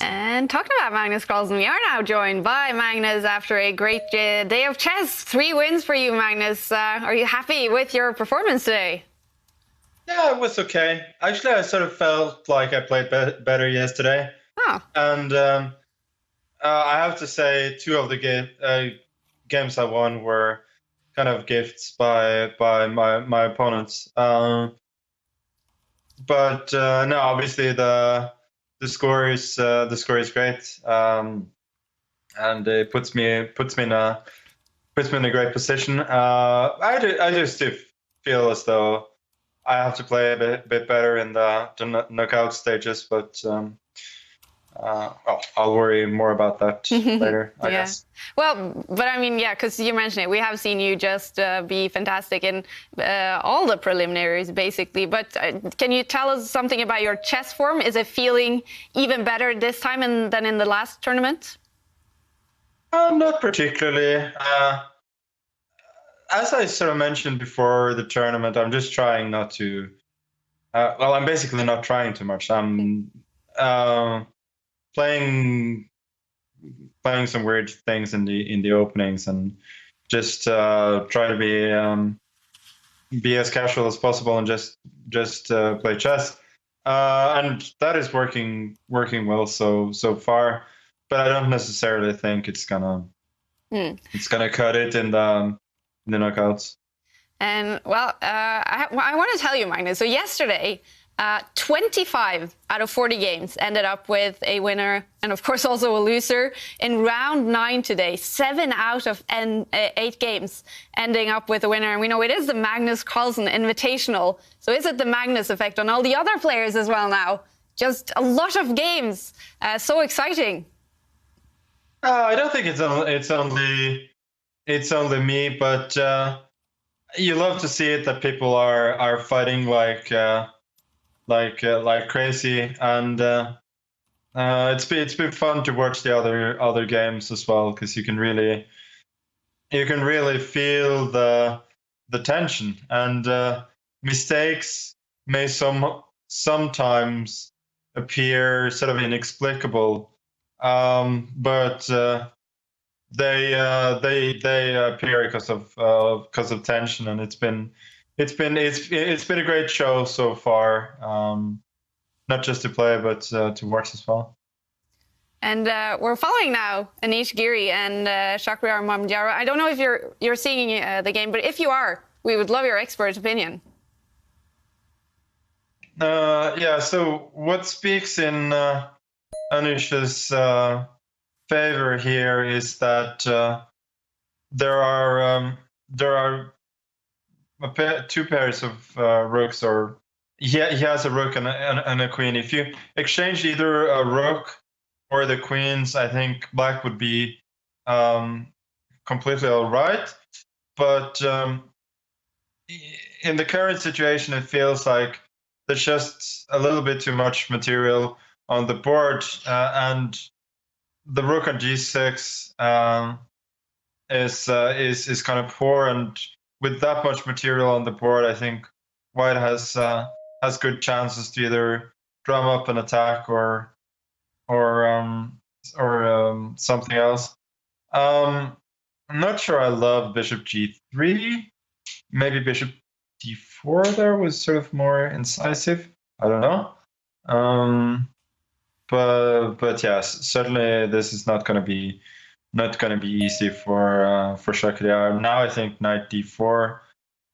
And talking about Magnus Carlsen, we are now joined by Magnus after a great day of chess. 3 wins for you, Magnus. Are you happy with your performance today? Yeah, it was okay. Actually, I sort of felt like I played better yesterday. Oh. And I have to say, 2 of the games I won were kind of gifts by my opponents. But no, obviously the score is great, and it puts me in a great position. I just do feel as though I have to play a bit better in the knockout stages, but well, I'll worry more about that later, I guess. Well, but I mean, yeah, because you mentioned it, we have seen you just be fantastic in all the preliminaries, basically. But can you tell us something about your chess form? Is it feeling even better this time than in the last tournament? Not particularly. As I sort of mentioned before the tournament, I'm just trying not to. Well, I'm basically not trying too much. I'm playing some weird things in the openings, and just try to be as casual as possible and just play chess. And that is working well so far. But I don't necessarily think it's gonna cut it in the knockouts. And well, I want to tell you, Magnus. So yesterday, 25 out of 40 games ended up with a winner, and of course also a loser. In round 9 today, 7 out of 8 games ending up with a winner. And we know it is the Magnus Carlsen Invitational. So is it the Magnus effect on all the other players as well now? Just a lot of games. So exciting. I don't think it's only me, but you love to see it that people are fighting like crazy, and it's been fun to watch the other games as well, because you can really feel the tension, and mistakes may sometimes appear sort of inexplicable, but they appear because of tension, and it's been a great show so far, not just to play but to watch as well. And we're following now Anish Giri and Shakhriyar Mamdara. I don't know if you're seeing the game, but if you are, we would love your expert opinion. Yeah. So what speaks in Anish's favor here is that there are 2 pairs of rooks, or he has a rook and a queen. If you exchange either a rook or the queens, I think black would be completely all right. But in the current situation, it feels like there's just a little bit too much material on the board, and the rook on g6 is kind of poor, and with that much material on the board, I think white has good chances to either drum up an attack or something else. I'm not sure I love bishop g3. Maybe bishop d4 there was sort of more incisive. I don't know. But yes, certainly this is not going to be easy for Shakhriyar. Now I think knight d4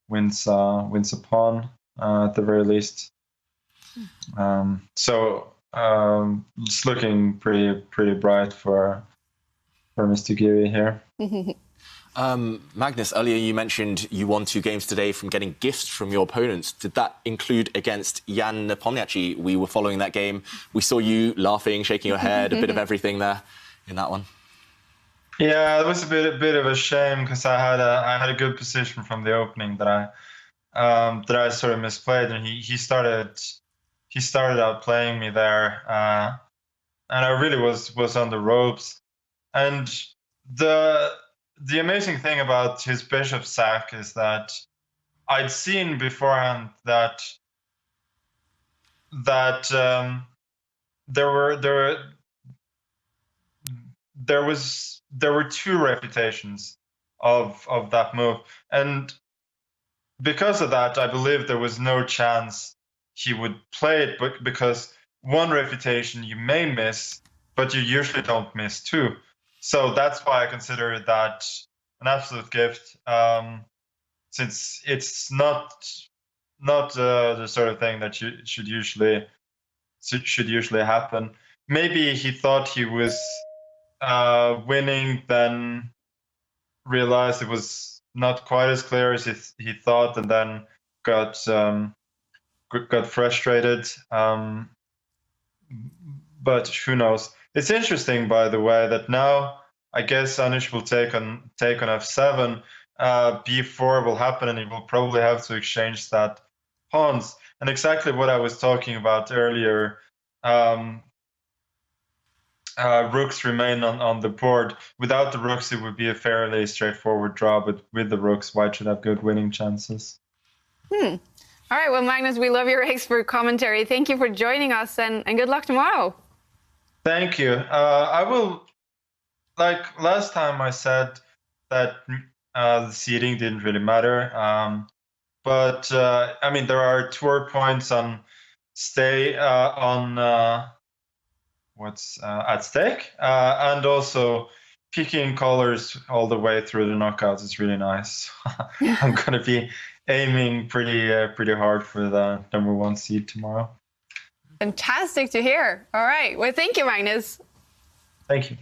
wins a pawn at the very least. So it's looking pretty bright for Mr. Giri here. Magnus, earlier you mentioned you won 2 games today from getting gifts from your opponents. Did that include against Jan Nepomniachtchi? We were following that game. We saw you laughing, shaking your head, a bit of everything there in that one. Yeah, it was a bit of a shame, because I had a good position from the opening that I sort of misplayed, and he started out playing me there, and I really was on the ropes. And the amazing thing about his bishop sack is that I'd seen beforehand that there there were two reputations of that move, and because of that, I believe there was no chance he would play it, but because one refutation you may miss, but you usually don't miss two. So that's why I consider that an absolute gift, since it's not the sort of thing that should usually happen. Maybe he thought he was winning, then realized it was not quite as clear as he thought, and then got frustrated. But who knows? It's interesting, by the way, that now I guess Anish will take on f7. B4 will happen, and he will probably have to exchange that pawns. And exactly what I was talking about earlier. Rooks remain on the board. Without the rooks, it would be a fairly straightforward draw, but with the rooks, white should have good winning chances. All right, well, Magnus, we love your expert commentary. Thank you for joining us, and good luck tomorrow. Thank you. I will, like last time I said that the seeding didn't really matter, but I mean, there are tour points on what's at stake, and also picking colors all the way through the knockouts is really nice. I'm gonna be aiming pretty hard for the #1 seed tomorrow. Fantastic to hear. All right, well, thank you, Magnus. Thank you.